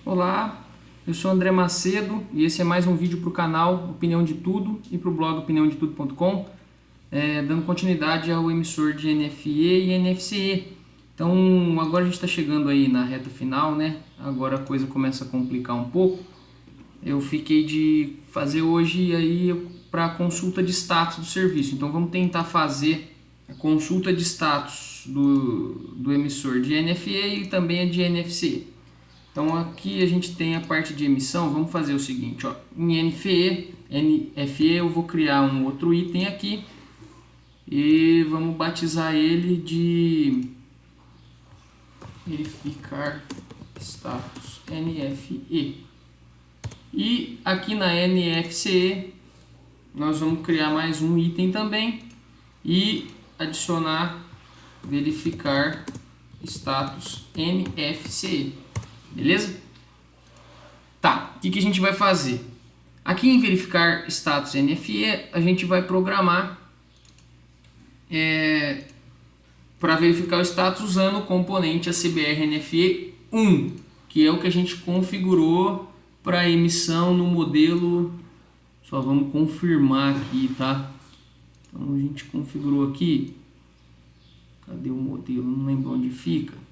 Olá, eu sou André Macedo e esse é mais um vídeo para o canal Opinião de Tudo e para o blog opiniãodetudo.com, dando continuidade ao emissor de NFE e NFCE. Então agora a gente está chegando aí na reta final, né? Agora a coisa começa a complicar um pouco. Eu fiquei de fazer hoje aí para a consulta de status do serviço. Então vamos tentar fazer a consulta de status do emissor de NFE e também a de NFC. Então aqui a gente tem a parte de emissão. Vamos fazer o seguinte, ó, em NFE eu vou criar um outro item aqui e vamos batizar ele de verificar status NFE. E aqui na NFCE nós vamos criar mais um item também e adicionar verificar status NFCE. Beleza? Tá, o que a gente vai fazer? Aqui em verificar status NFE, a gente vai programar para verificar o status usando o componente ACBR NFE 1, que é o que a gente configurou para emissão no modelo. Só vamos confirmar aqui, tá? Então a gente configurou aqui. Cadê o modelo? Não lembro onde fica.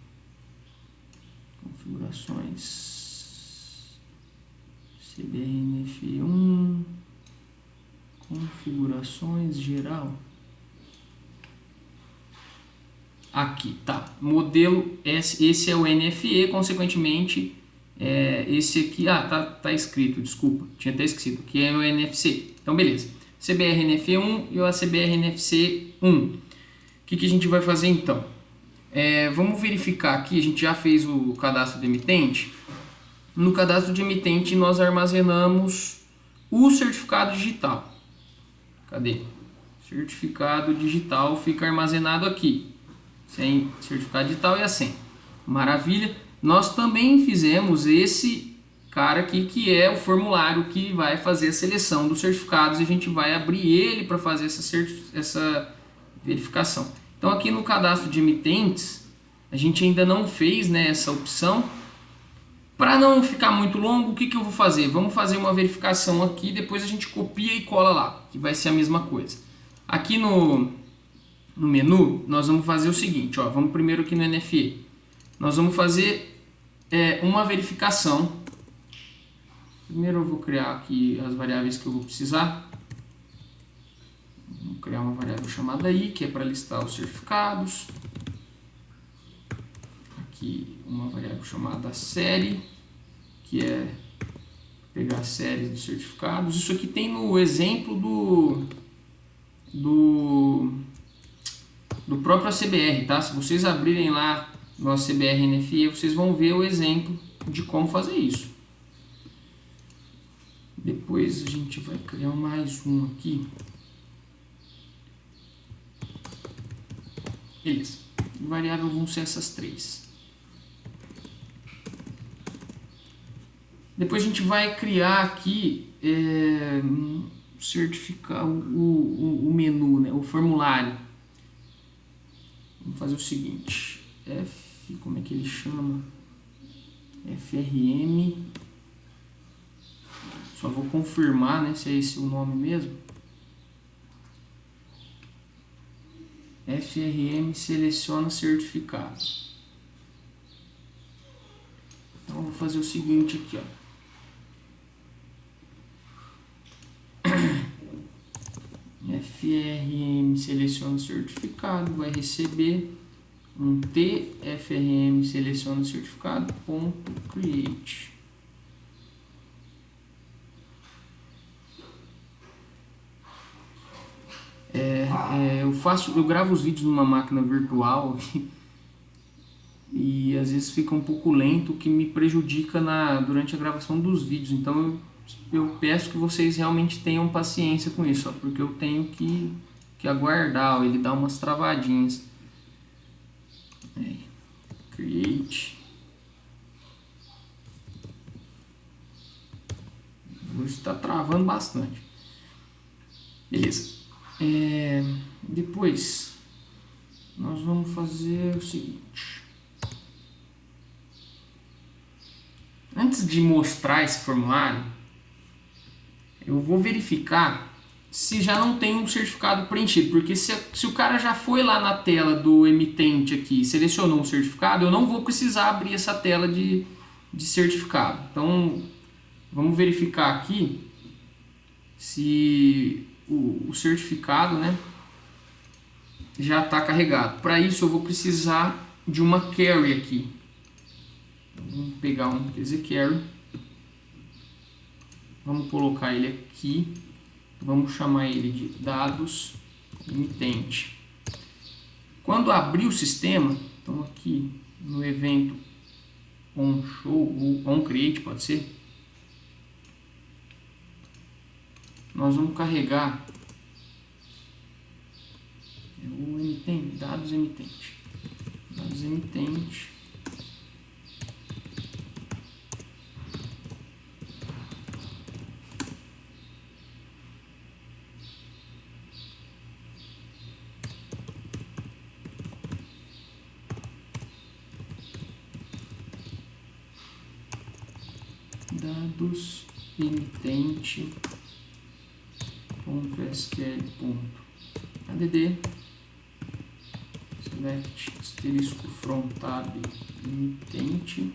Configurações CBRNF1, configurações geral. Aqui, tá. Modelo, esse é o NFE, consequentemente, esse aqui, tá escrito, desculpa, tinha até escrito, que é o NFC. Então, beleza. CBRNF1 e o ACBRNFC1. O que a gente vai fazer então? Vamos verificar aqui, a gente já fez o cadastro de emitente. No cadastro de emitente nós armazenamos o certificado digital. Cadê? Certificado digital fica armazenado aqui. Sem certificado digital e a senha. Maravilha. Nós também fizemos esse cara aqui que é o formulário que vai fazer a seleção dos certificados e a gente vai abrir ele para fazer essa verificação. Então aqui no cadastro de emitentes, a gente ainda não fez, né, essa opção. Para não ficar muito longo, o que eu vou fazer? Vamos fazer uma verificação aqui, depois a gente copia e cola lá, que vai ser a mesma coisa. Aqui no menu, nós vamos fazer o seguinte, ó, vamos primeiro aqui no NFE. Nós vamos fazer uma verificação. Primeiro eu vou criar aqui as variáveis que eu vou precisar. Vou criar uma variável chamada i, que é para listar os certificados. Aqui uma variável chamada série, que é pegar as séries dos certificados. Isso aqui tem no exemplo do próprio ACBR, tá? Se vocês abrirem lá no ACBR NFE, vocês vão ver o exemplo de como fazer isso. Depois a gente vai criar mais um aqui. Beleza. Variável vão ser essas três. Depois a gente vai criar aqui certificar o menu, né, o formulário. Vamos fazer o seguinte, como é que ele chama? FRM. Só vou confirmar, né, se é esse o nome mesmo. FRM seleciona certificado. Então eu vou fazer o seguinte aqui, ó. FRM seleciona certificado, vai receber um TFRM seleciona certificado ponto create. Eu gravo os vídeos numa máquina virtual e às vezes fica um pouco lento, o que me prejudica durante a gravação dos vídeos. Então eu peço que vocês realmente tenham paciência com isso, ó, porque eu tenho que aguardar, ó, ele dá umas travadinhas. Create. Hoje está travando bastante. Beleza. Depois nós vamos fazer o seguinte. Antes de mostrar esse formulário, eu vou verificar se já não tem um certificado preenchido, porque se o cara já foi lá na tela do emitente aqui e selecionou um certificado, eu não vou precisar abrir essa tela de certificado. Então, vamos verificar aqui se o certificado, né, já está carregado. Para isso, eu vou precisar de uma query aqui. Então, vamos pegar um query, vamos colocar ele aqui. Vamos chamar ele de dados emitente. Quando abrir o sistema, então aqui no evento onShow ou onCreate, pode ser, nós vamos carregar o emitente, dados emitente. Dados emitente. Dados emitente.sql.add select asterisco from tab emitente.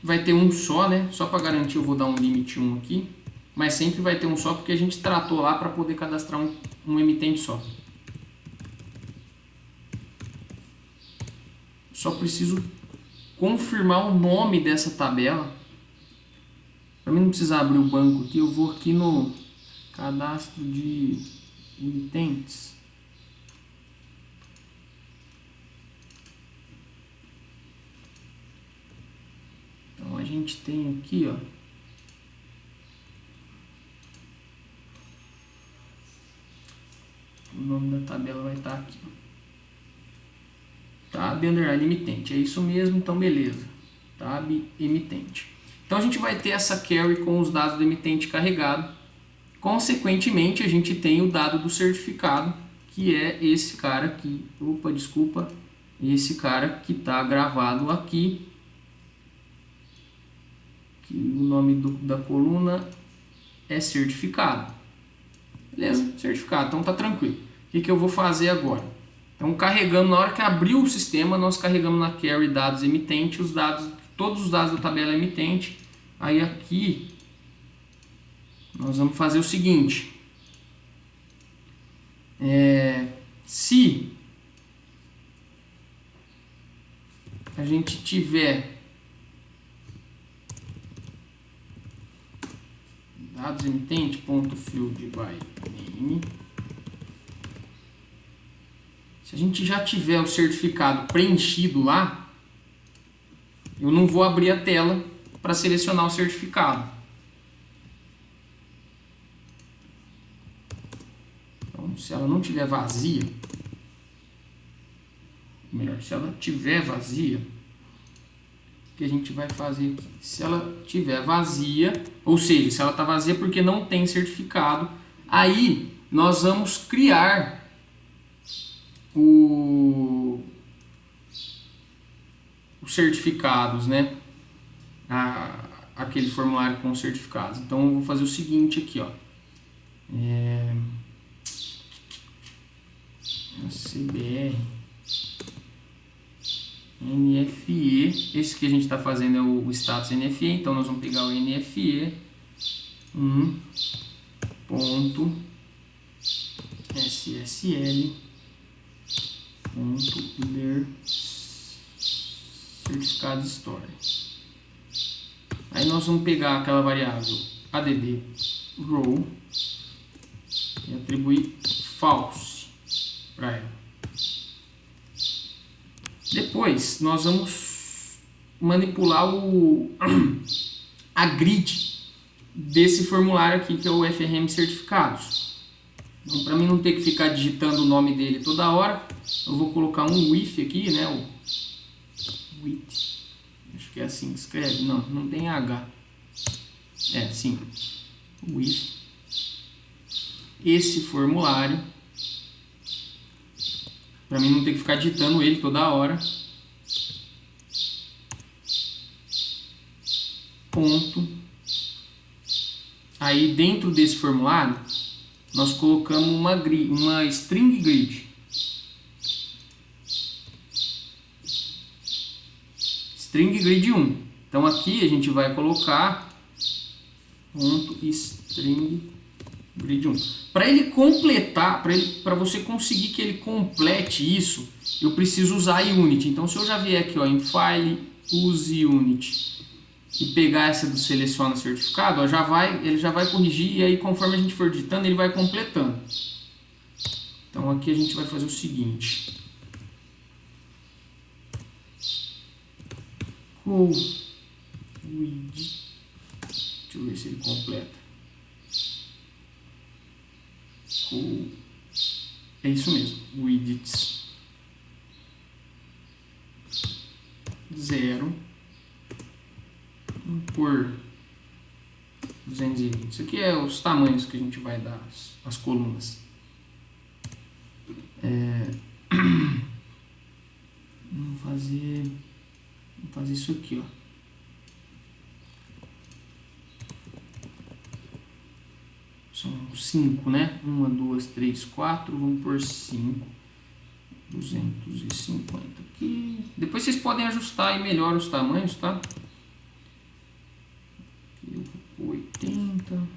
Vai ter um só, né? Só para garantir eu vou dar um limite 1 aqui, mas sempre vai ter um só porque a gente tratou lá para poder cadastrar um emitente só. Só preciso confirmar o nome dessa tabela. Para mim não precisar abrir o banco aqui, eu vou aqui no cadastro de emitentes. Então a gente tem aqui, ó, o nome da tabela vai estar aqui, tab underline emitente, é isso mesmo, então beleza, tab emitente. Então a gente vai ter essa query com os dados do emitente carregado. Consequentemente a gente tem o dado do certificado, que é esse cara aqui, esse cara que está gravado aqui, que o nome da coluna é certificado. Beleza? Certificado, então tá tranquilo. O que eu vou fazer agora? Então carregando, na hora que abriu o sistema, nós carregamos na query dados emitente, todos os dados da tabela emitente. Aí aqui nós vamos fazer o seguinte, se a gente tiver dados emitente.field by name, se a gente já tiver o certificado preenchido lá, eu não vou abrir a tela para selecionar o certificado. Então, se ela não tiver vazia, melhor, se ela tiver vazia, o que a gente vai fazer aqui? Se ela tiver vazia, ou seja, se ela está vazia porque não tem certificado, aí nós vamos criar os certificados, né? Aquele formulário com os certificados. Então eu vou fazer o seguinte aqui, ó. CBR NFE, esse que a gente está fazendo é o status NFE, então nós vamos pegar o NFE ponto SSL ponto ler certificado story. Aí nós vamos pegar aquela variável add row e atribuir false para ela. Depois nós vamos manipular a grid desse formulário aqui, que é o FRM certificados. Então, para mim não ter que ficar digitando o nome dele toda hora, eu vou colocar um with aqui, né? O with, acho que é assim que escreve, não tem H, sim, with esse formulário, para mim não ter que ficar digitando ele toda hora. ponto. Aí dentro desse formulário nós colocamos uma string grid. String grid 1. Então aqui a gente vai colocar ponto string grid 1. Para ele completar, para você conseguir que ele complete isso, eu preciso usar a unit. Então se eu já vier aqui ó, em file, use unit e pegar essa do seleciona certificado, ó, ele já vai corrigir e aí conforme a gente for digitando ele vai completando. Então aqui a gente vai fazer o seguinte. Deixa eu ver se ele completa. É isso mesmo, widgets 0 por 220. Isso aqui é os tamanhos que a gente vai dar as colunas. Vamos fazer isso aqui, ó. São 5, né? 1, 2, 3, 4. Vamos por 5. 250 aqui. Depois vocês podem ajustar e melhorar os tamanhos, tá? Aqui eu vou por 80.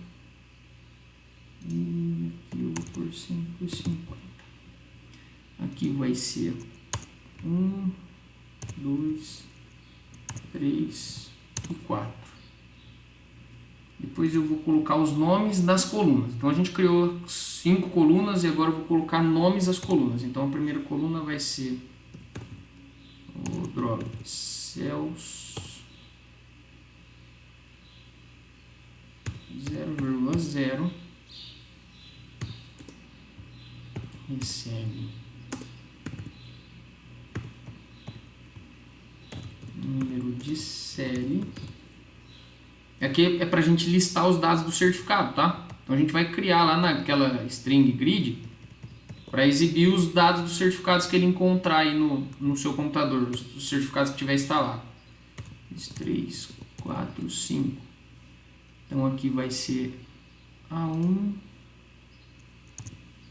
E aqui eu vou por 150. Aqui vai ser 1, 2, 3 e 4. Depois eu vou colocar os nomes das colunas. Então a gente criou 5 colunas e agora eu vou colocar nomes às colunas. Então a primeira coluna vai ser cells 0,0 recebe número de série. Aqui é para a gente listar os dados do certificado, tá? Então a gente vai criar lá naquela string grid para exibir os dados dos certificados que ele encontrar aí no seu computador, os certificados que tiver instalado. 3, 4, 5. Então aqui vai ser A1,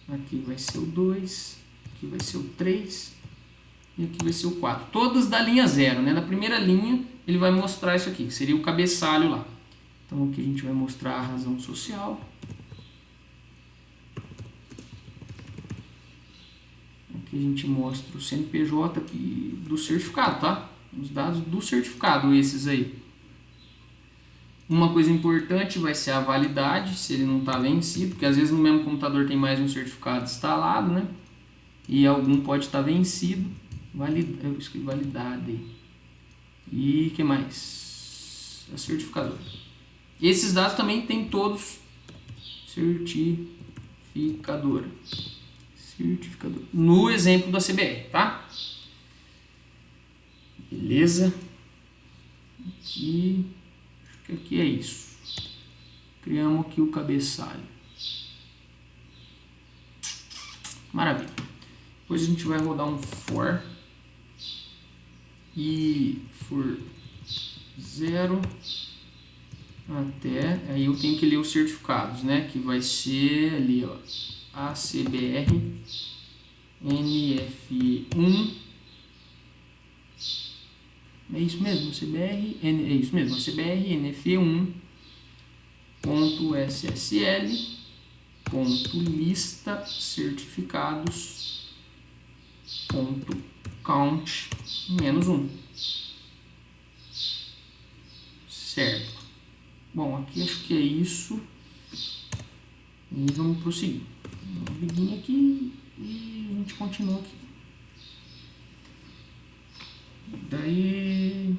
aqui vai ser o 2, aqui vai ser o 3 e aqui vai ser o 4. Todas da linha 0, né? Na primeira linha ele vai mostrar isso aqui, que seria o cabeçalho lá. Então aqui a gente vai mostrar a razão social. Aqui a gente mostra o CNPJ aqui do certificado, tá? Os dados do certificado, esses aí. Uma coisa importante vai ser a validade, se ele não está vencido, porque às vezes no mesmo computador tem mais um certificado instalado, né? E algum pode estar vencido. Eu escrevi validade. E o que mais? A certificadora. Esses dados também tem todos certificadora. No exemplo da CBR, tá? Beleza? Aqui, acho que aqui é isso. Criamos aqui o cabeçalho. Maravilha. Depois a gente vai rodar um for. E for 0 até, aí eu tenho que ler os certificados, né? Que vai ser ali, ó, ACBR NF1. É isso mesmo, CBR, é isso mesmo, CBR NF1 ponto SSL ponto lista certificados ponto count -1. Certo. Bom, aqui acho que é isso. E vamos prosseguir. Um begin aqui e a gente continua aqui. Daí,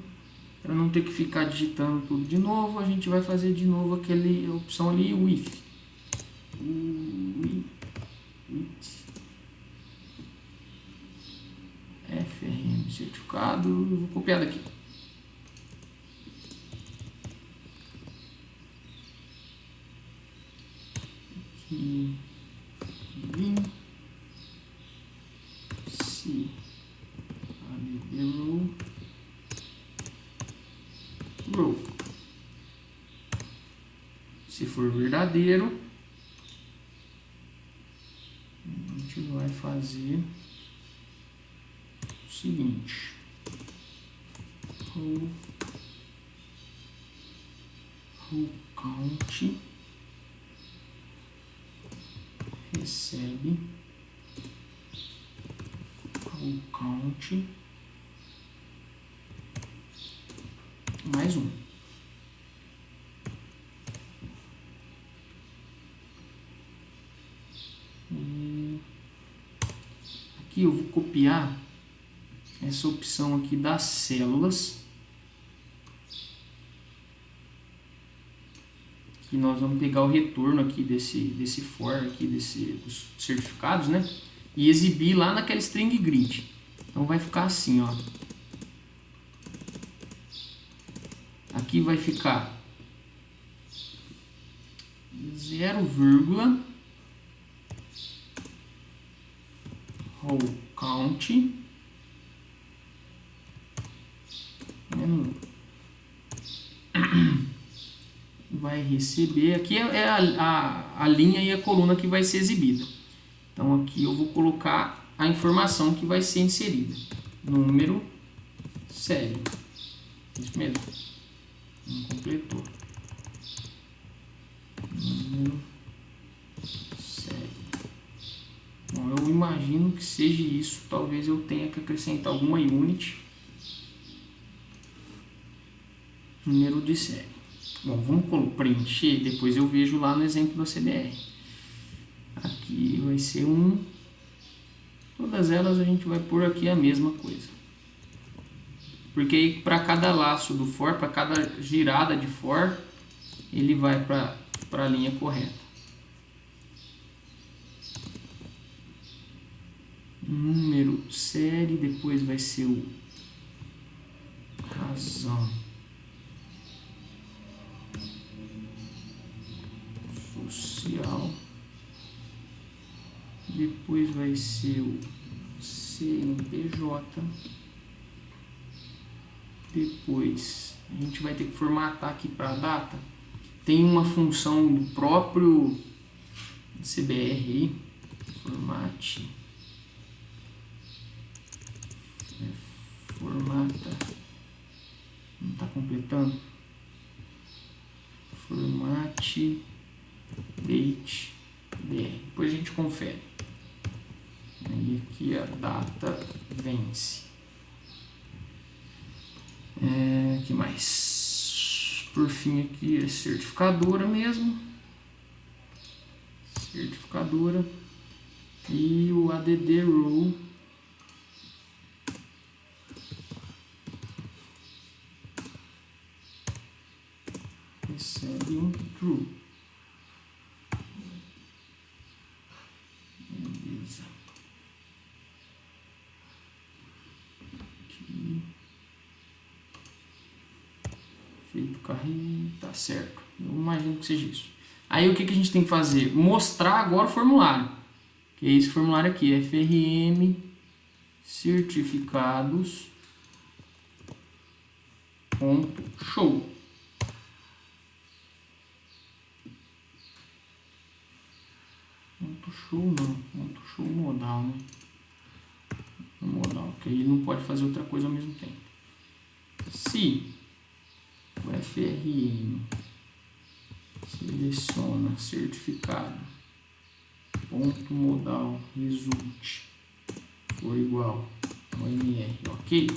para não ter que ficar digitando tudo de novo, a gente vai fazer de novo aquela opção ali, o if. FRM certificado, eu vou copiar daqui. Aqui, se row. for verdadeiro, a gente vai fazer o seguinte: row count recebe row count mais um. E aqui eu vou copiar essa opção aqui das células, que nós vamos pegar o retorno aqui desse for aqui dos certificados, né? E exibir lá naquela string grid. Então vai ficar assim, ó. Aqui vai ficar 0, row count vai receber, aqui é a linha e a coluna que vai ser exibida. Então aqui eu vou colocar a informação que vai ser inserida: número, série. Isso mesmo, não completou. Número, série. Bom, eu imagino que seja isso. Talvez eu tenha que acrescentar alguma unit. Número de série. Bom, vamos preencher, depois eu vejo lá no exemplo da CBR. Aqui vai ser todas elas a gente vai pôr aqui a mesma coisa. Porque aí para cada laço do for, para cada girada de for, ele vai para a linha correta. Número, série, depois vai ser o razão social, depois vai ser o CNPJ, depois a gente vai ter que formatar aqui para a data. Tem uma função do próprio CBR, formate, formata, não está completando, formate date br, depois a gente confere. Aí aqui a data vence. Que mais? Por fim aqui é certificadora mesmo, certificadora, e o add row recebe um true. Beleza. Aqui. Feito carrinho, tá certo. Eu imagino que seja isso. Aí o que a gente tem que fazer? Mostrar agora o formulário. Que é esse formulário aqui, FRM certificados .show. Show não, show modal, né? Modal, que aí ele não pode fazer outra coisa ao mesmo tempo. Se o FRM seleciona certificado ponto modal result for igual ao MR, ok?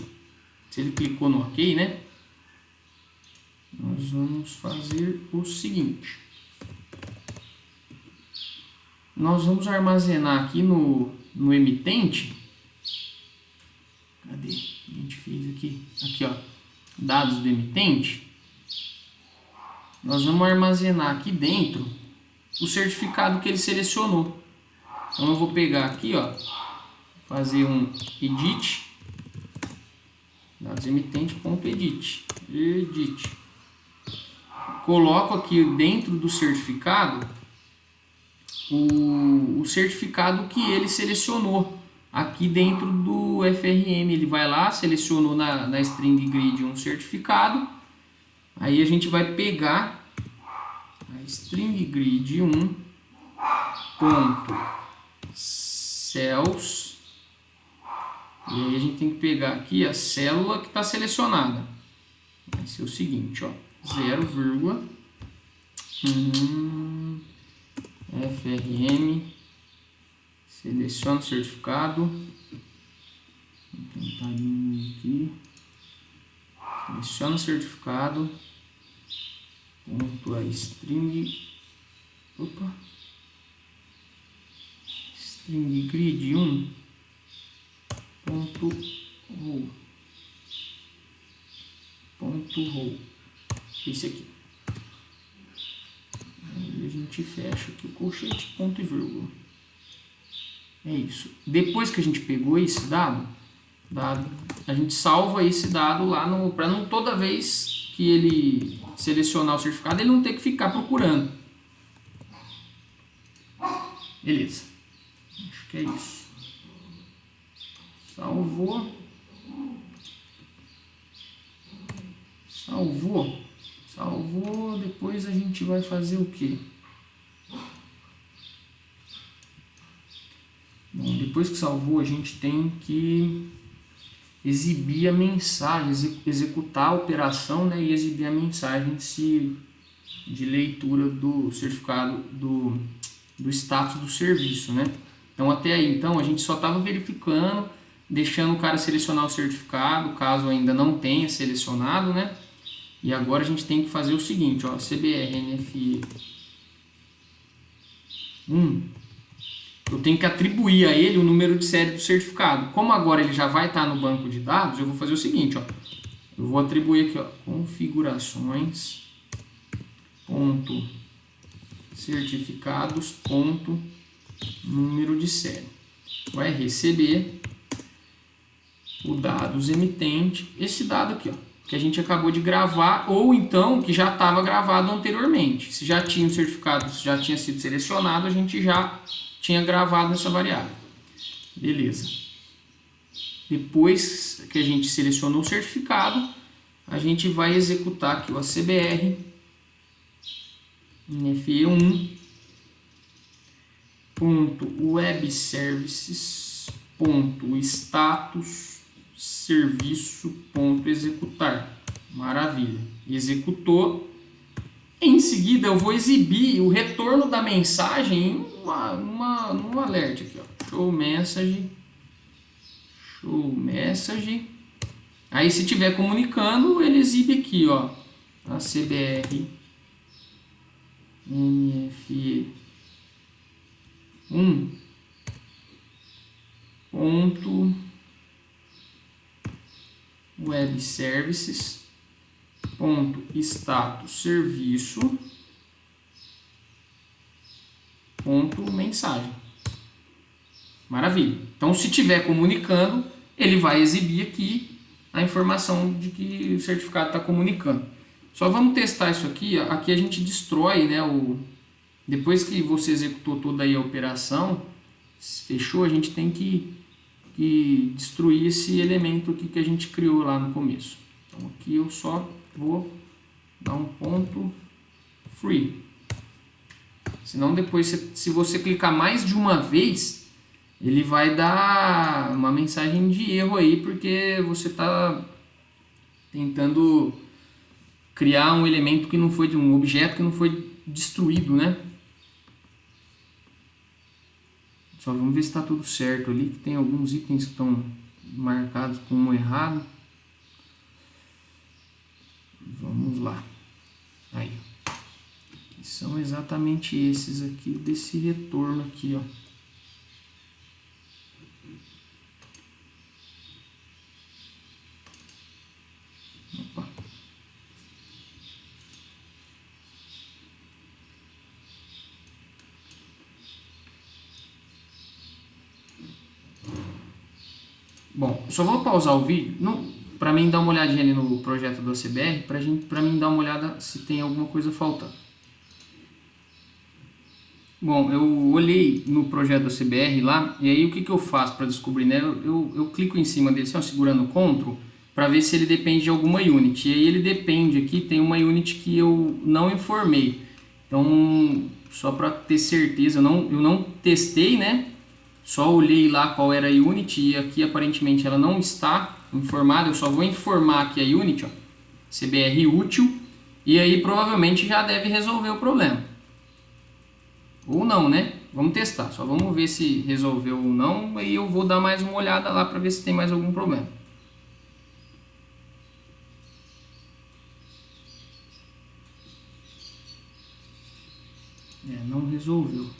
Se ele clicou no ok, né? Nós vamos fazer o seguinte. Nós vamos armazenar aqui no emitente. Cadê? A gente fez aqui. Aqui, ó. Dados do emitente. Nós vamos armazenar aqui dentro o certificado que ele selecionou. Então eu vou pegar aqui, ó. Fazer um edit. Dados emitente.edit. Edit. Coloco aqui dentro do certificado o certificado que ele selecionou aqui dentro do FRM. Ele vai lá, selecionou na string grid um certificado, aí a gente vai pegar a string grid 1 ponto cells, e aí a gente tem que pegar aqui a célula que está selecionada. Vai ser o seguinte, ó, 0, FRM, seleciona o certificado, vou tentar diminuir aqui, seleciona o certificado, ponto a string, string grid 1 ponto row, esse aqui. Aí a gente fecha aqui o colchete, ponto e vírgula. É isso. Depois que a gente pegou esse dado, a gente salva esse dado lá para não toda vez que ele selecionar o certificado, ele não ter que ficar procurando. Beleza. Acho que é isso. Salvou. Depois a gente vai fazer o quê? Bom, depois que salvou, a gente tem que exibir a mensagem, executar a operação, né, e exibir a mensagem de leitura do certificado do status do serviço, né? Então até aí, então a gente só estava verificando, deixando o cara selecionar o certificado, caso ainda não tenha selecionado, né? E agora a gente tem que fazer o seguinte, ó, CBR NFE1, eu tenho que atribuir a ele o número de série do certificado. Como agora ele já vai estar no banco de dados, eu vou fazer o seguinte, ó, eu vou atribuir aqui, ó, configurações ponto certificados ponto número de série. Vai receber o dados emitente, esse dado aqui, ó, que a gente acabou de gravar, ou então que já estava gravado anteriormente. Se já tinha o certificado, se já tinha sido selecionado, a gente já tinha gravado essa variável. Beleza. Depois que a gente selecionou o certificado, a gente vai executar aqui o CBR NFE1 ponto web services ponto status serviço ponto executar. Maravilha. Executou. Em seguida eu vou exibir o retorno da mensagem em um alert aqui, ó. Show message. Aí se estiver comunicando, ele exibe aqui, ó, a CBR NFE1 ponto web services ponto status serviço ponto mensagem. Maravilha. Então se estiver comunicando, ele vai exibir aqui a informação de que o certificado está comunicando. Só vamos testar isso aqui. Aqui a gente destrói, né, depois que você executou toda aí a operação, fechou, a gente tem que destruir esse elemento aqui que a gente criou lá no começo. Então aqui eu só vou dar um ponto free. Senão depois, se você clicar mais de uma vez, ele vai dar uma mensagem de erro aí, porque você está tentando criar um elemento que não foi, um objeto que não foi destruído, né? Só vamos ver se está tudo certo ali, que tem alguns itens que estão marcados como errado. Vamos lá. Aí. São exatamente esses aqui, desse retorno aqui, ó. Opa. Bom, só vou pausar o vídeo para mim dar uma olhadinha ali no projeto do CBR, para mim dar uma olhada se tem alguma coisa faltando. Bom, eu olhei no projeto do CBR lá, e aí o que eu faço para descobrir, né? Eu clico em cima dele, assim, segurando o Ctrl, para ver se ele depende de alguma unit. E aí ele depende aqui, tem uma unit que eu não informei. Então, só para ter certeza, eu não testei, né? Só olhei lá qual era a Unity e aqui aparentemente ela não está informada. Eu só vou informar aqui a Unity, ó, CBR útil, e aí provavelmente já deve resolver o problema. Ou não, né? Vamos testar, só vamos ver se resolveu ou não, e eu vou dar mais uma olhada lá para ver se tem mais algum problema. Não resolveu.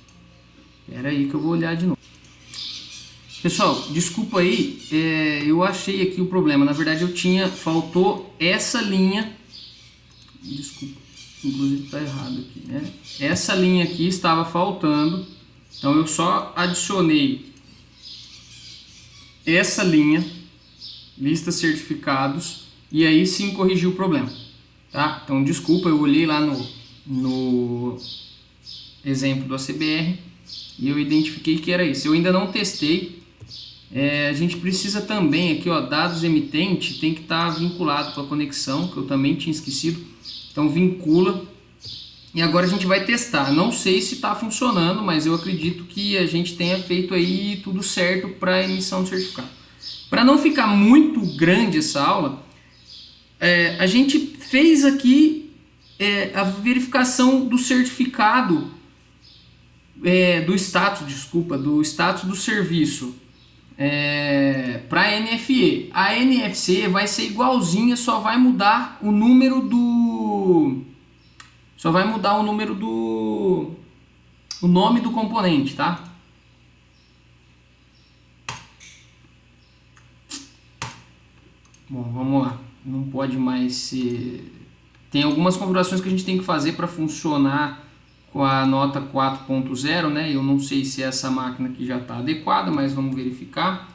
Espera aí que eu vou olhar de novo. Pessoal, desculpa aí, eu achei aqui o problema. Na verdade faltou essa linha. Desculpa, inclusive está errado aqui, né? Essa linha aqui estava faltando. Então eu só adicionei essa linha, lista certificados, e aí sim corrigiu o problema, tá? Então desculpa, eu olhei lá no exemplo do ACBR e eu identifiquei que era isso. Eu ainda não testei. A gente precisa também aqui, ó, dados emitente tem que estar vinculado com a conexão, que eu também tinha esquecido. Então vincula. E agora a gente vai testar. Não sei se está funcionando, mas eu acredito que a gente tenha feito aí tudo certo para a emissão do certificado. Para não ficar muito grande essa aula, a gente fez aqui a verificação do certificado, do status do serviço para a NFE. A NFC vai ser igualzinha, só vai mudar o número o nome do componente, tá? Bom, vamos lá. Não pode mais ser... Tem algumas configurações que a gente tem que fazer para funcionar com a nota 4.0, né? Eu não sei se essa máquina aqui já está adequada, mas vamos verificar.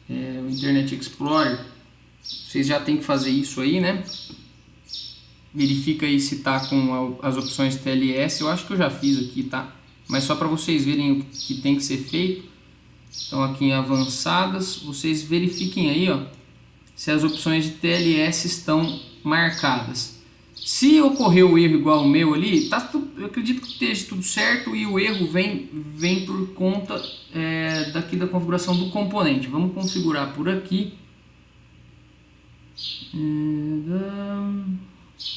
O Internet Explorer, vocês já tem que fazer isso aí, né? Verifica aí se está com as opções TLS. Eu acho que eu já fiz aqui, tá? Mas só para vocês verem o que tem que ser feito. Então aqui em avançadas, vocês verifiquem aí, ó, se as opções de TLS estão marcadas. Se ocorreu o erro igual o meu ali, eu acredito que esteja tudo certo e o erro vem por conta daqui da configuração do componente. Vamos configurar por aqui.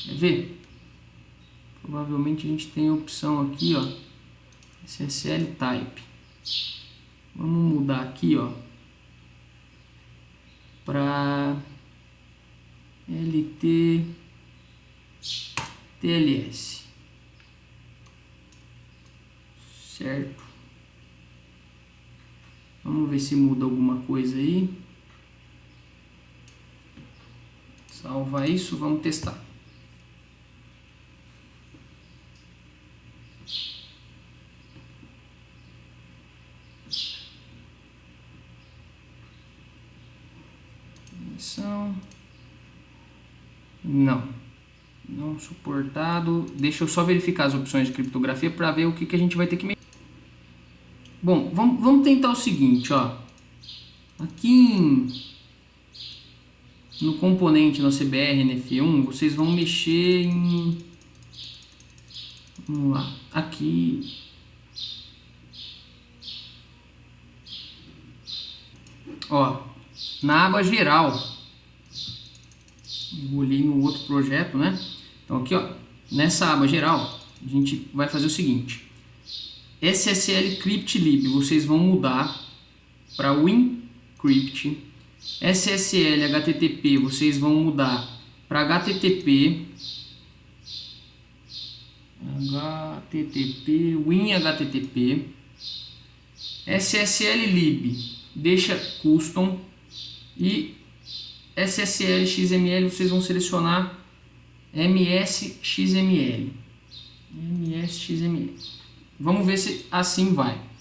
Quer ver? Provavelmente a gente tem a opção aqui, ó, SSL Type. Vamos mudar aqui, ó, para LT TLS, certo? Vamos ver se muda alguma coisa aí. Salva isso, vamos testar. Não suportado. Deixa eu só verificar as opções de criptografia para ver o que a gente vai ter que mexer. Bom, vamos tentar o seguinte, ó. Aqui no componente, no CBR NF1, vocês vão mexer em... Vamos lá. Aqui... Ó, na aba geral, eu olhei no outro projeto, né? Então aqui, ó, nessa aba geral, a gente vai fazer o seguinte: SSL Crypt Lib, vocês vão mudar para WinCrypt. SSL HTTP, vocês vão mudar para HTTP. WinHTTP. SSL Lib, deixa custom, e SSL XML vocês vão selecionar MSXML. Vamos ver se assim vai.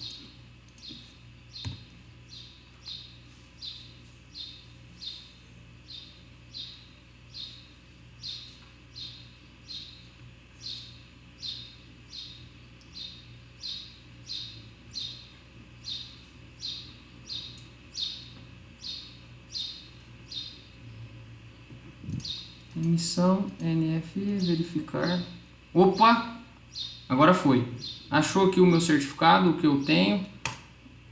Emissão NFE, verificar. Opa, agora foi. Achou aqui o meu certificado, o que eu tenho.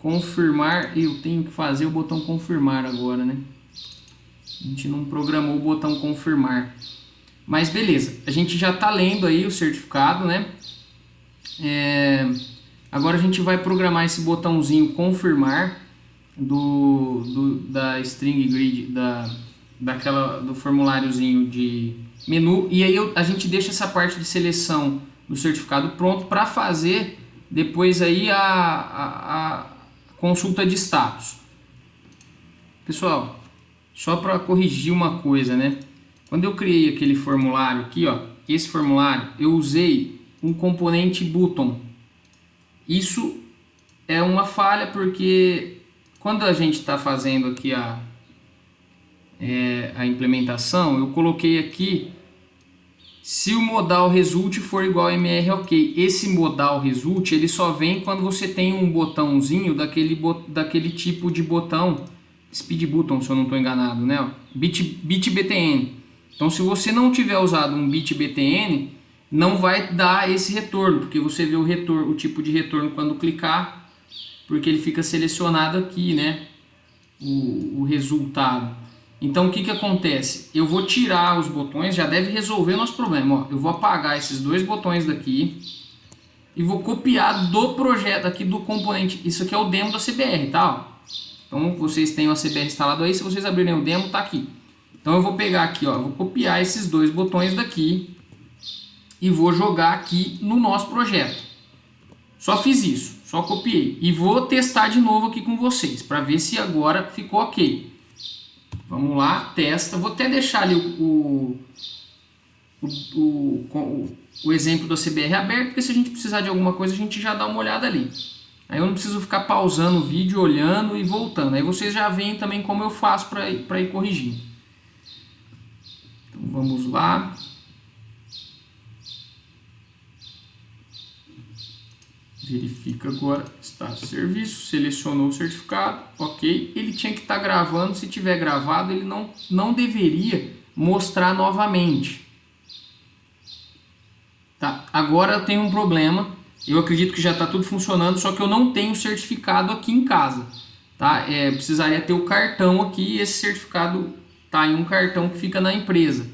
Confirmar, eu tenho que fazer o botão confirmar agora, né? A gente não programou o botão confirmar. Mas beleza, a gente já está lendo aí o certificado, né? Agora a gente vai programar esse botãozinho confirmar da string grid, do formuláriozinho de menu. E aí a gente deixa essa parte de seleção do certificado pronto para fazer depois aí a consulta de status. Pessoal, só para corrigir uma coisa, né? Quando eu criei aquele formulário aqui, ó, esse formulário, eu usei um componente button. Isso é uma falha porque quando a gente está fazendo aqui a implementação, eu coloquei aqui se o modal result for igual a mr ok. Esse modal result ele só vem quando você tem um botãozinho daquele tipo de botão, speed button, se eu não estou enganado, né? Bit btn. Então, se você não tiver usado um bit btn, não vai dar esse retorno, porque você vê o tipo de retorno quando clicar, porque ele fica selecionado aqui, né? O resultado. Então, o que acontece? Eu vou tirar os botões, já deve resolver o nosso problema. Ó, eu vou apagar esses dois botões daqui e vou copiar do projeto aqui do componente. Isso aqui é o demo da CBR, tá? Então, vocês têm a CBR instalado aí, se vocês abrirem o demo, tá aqui. Então, eu vou pegar aqui, ó, vou copiar esses dois botões daqui e vou jogar aqui no nosso projeto. Só fiz isso, só copiei. E vou testar de novo aqui com vocês, para ver se agora ficou ok. Vamos lá, testa. Vou até deixar ali o exemplo da CBR aberto, porque se a gente precisar de alguma coisa, a gente já dá uma olhada ali. Aí eu não preciso ficar pausando o vídeo, olhando e voltando. Aí vocês já veem também como eu faço para ir corrigindo. Então vamos lá. Verifica agora status de serviço, selecionou o certificado, ok. Ele tinha que estar gravando, se tiver gravado ele não deveria mostrar novamente. Tá, agora eu tenho um problema, eu acredito que já está tudo funcionando, só que eu não tenho certificado aqui em casa. Tá? Precisaria ter o cartão aqui e esse certificado está em um cartão que fica na empresa.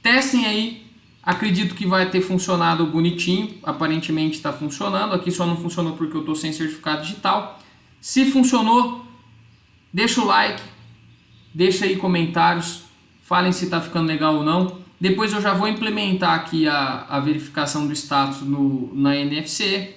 Testem aí. Acredito que vai ter funcionado bonitinho, aparentemente está funcionando, aqui só não funcionou porque eu estou sem certificado digital. Se funcionou, deixa o like, deixa aí comentários, falem se está ficando legal ou não. Depois eu já vou implementar aqui a verificação do status na NFC.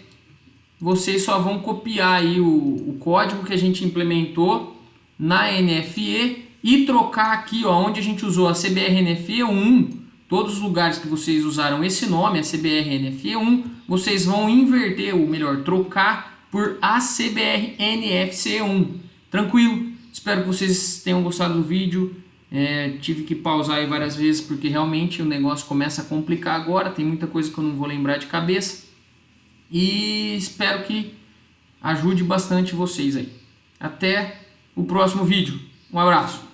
Vocês só vão copiar aí o código que a gente implementou na NFE e trocar aqui, ó, onde a gente usou a CBR NFE 1. Todos os lugares que vocês usaram esse nome, a CBR NFE1, vocês vão inverter, ou melhor, trocar por a CBR NFC1. Tranquilo? Espero que vocês tenham gostado do vídeo. Tive que pausar aí várias vezes porque realmente o negócio começa a complicar agora. Tem muita coisa que eu não vou lembrar de cabeça. E espero que ajude bastante vocês aí. Até o próximo vídeo. Um abraço.